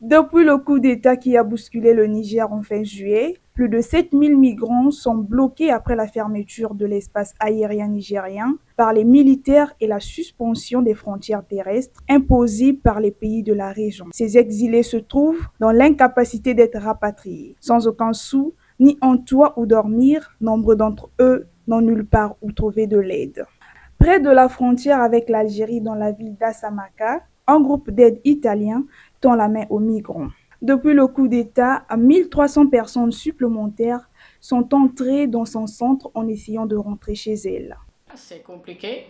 Depuis le coup d'État qui a bousculé le Niger en fin juillet, plus de 7 000 migrants sont bloqués après la fermeture de l'espace aérien nigérien par les militaires et la suspension des frontières terrestres imposées par les pays de la région. Ces exilés se trouvent dans l'incapacité d'être rapatriés. Sans aucun sou, ni un toit où dormir, nombre d'entre eux n'ont nulle part où trouver de l'aide. Près de la frontière avec l'Algérie, dans la ville d'Assamaka, un groupe d'aide italien tend la main aux migrants. Depuis le coup d'État, 1300 personnes supplémentaires sont entrées dans son centre en essayant de rentrer chez elles. C'est compliqué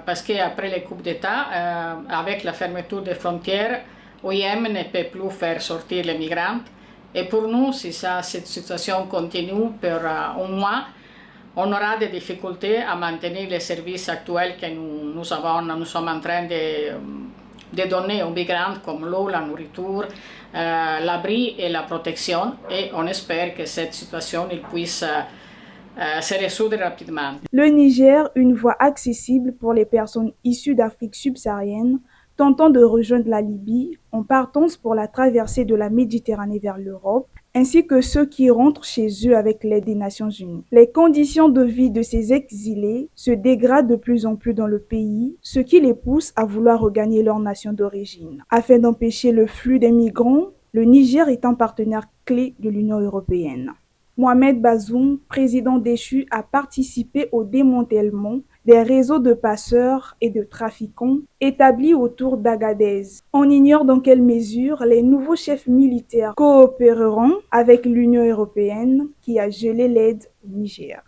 parce qu'après les coups d'État, avec la fermeture des frontières, l'OIM ne peut plus faire sortir les migrants. Et pour nous, si cette situation continue pour un mois, on aura des difficultés à maintenir les services actuels que nous sommes en train de donner aux migrants, comme l'eau, la nourriture, l'abri et la protection. Et on espère que cette situation puisse se résoudre rapidement. Le Niger, une voie accessible pour les personnes issues d'Afrique subsaharienne, tentant de rejoindre la Libye en partance pour la traversée de la Méditerranée vers l'Europe, ainsi que ceux qui rentrent chez eux avec l'aide des Nations Unies. Les conditions de vie de ces exilés se dégradent de plus en plus dans le pays, ce qui les pousse à vouloir regagner leur nation d'origine. Afin d'empêcher le flux des migrants, le Niger est un partenaire clé de l'Union européenne. Mohamed Bazoum, président déchu, a participé au démantèlement des réseaux de passeurs et de trafiquants établis autour d'Agadez. On ignore dans quelle mesure les nouveaux chefs militaires coopéreront avec l'Union européenne qui a gelé l'aide au Niger.